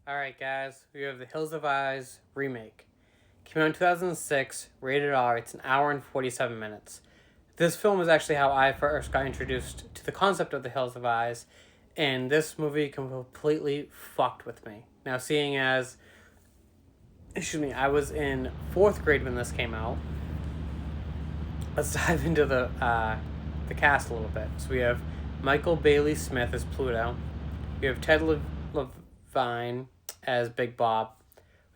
Alright, guys, we have The Hills of Eyes remake. Came out in 2006, rated R. It's an hour and 47 minutes. This film is actually how I first got introduced to the concept of The Hills of Eyes, and this movie completely fucked with me. Now, seeing as, I was in 4th grade when this came out, let's dive into the cast a little bit. So we have Michael Bailey Smith as Pluto. We have Ted Levine as Big Bob.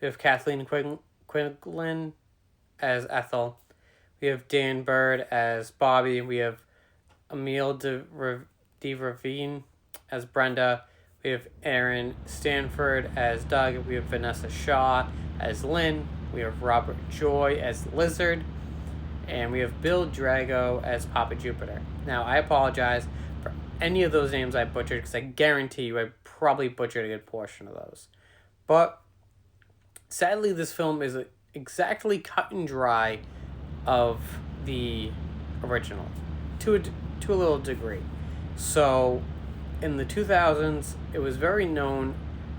We have Kathleen Quinlan as Ethel. We have Dan Bird as Bobby. We have Emile de Ravine as Brenda. We have Aaron Stanford as Doug. We have Vanessa Shaw as Lynn. We have Robert Joy as Lizard. And we have Bill Drago as Papa Jupiter. Now, I apologize for any of those names I butchered, because I guarantee you I probably butchered a good portion of those. But sadly, this film is exactly cut and dry of the original to a little degree. So in the 2000s, it was very known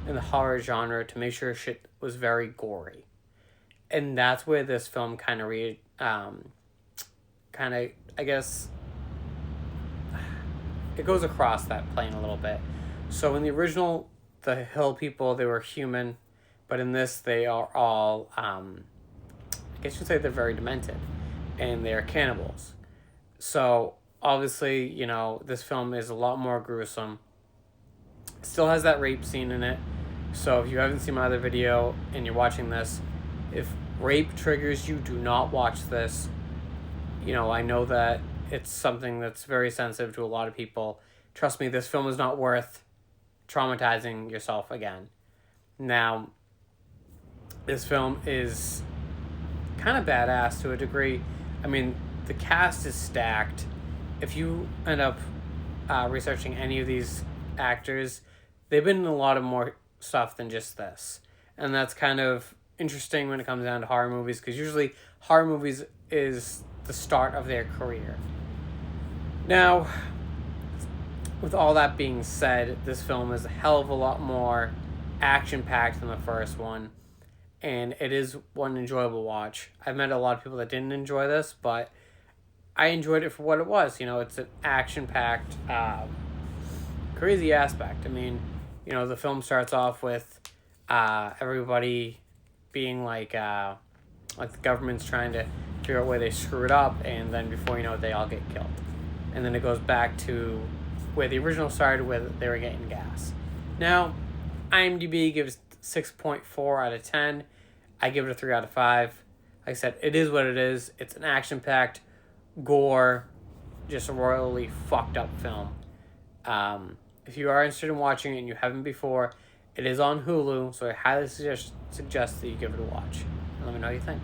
in the horror genre to make sure shit was very gory. And that's where this film I guess it goes across that plane a little bit. So in the original, the hill people, they were human, but in this, they are all, I guess you'd say they're very demented, and they're cannibals. So obviously, this film is a lot more gruesome. Still has that rape scene in it. So if you haven't seen my other video and you're watching this, if rape triggers you, do not watch this. I know that it's something that's very sensitive to a lot of people. Trust me, this film is not worth traumatizing yourself again. Now, this film is kind of badass to a degree. I mean, the cast is stacked. If you end up researching any of these actors, they've been in a lot of more stuff than just this. And that's kind of interesting when it comes down to horror movies, because usually horror movies is the start of their career. Now, with all that being said, this film is a hell of a lot more action-packed than the first one, and it is one enjoyable watch. I've met a lot of people that didn't enjoy this, but I enjoyed it for what it was. It's an action-packed, crazy aspect. I mean, the film starts off with everybody being like the government's trying to figure out where they screwed up, and then before you know it, they all get killed. And then it goes back to where the original started, where they were getting gas. Now, IMDb gives 6.4 out of 10. I give it a 3 out of 5. Like I said, it is what it is. It's an action-packed, gore, just a royally fucked up film. If you are interested in watching it and you haven't before, it is on Hulu, so I highly suggest that you give it a watch. And let me know what you think.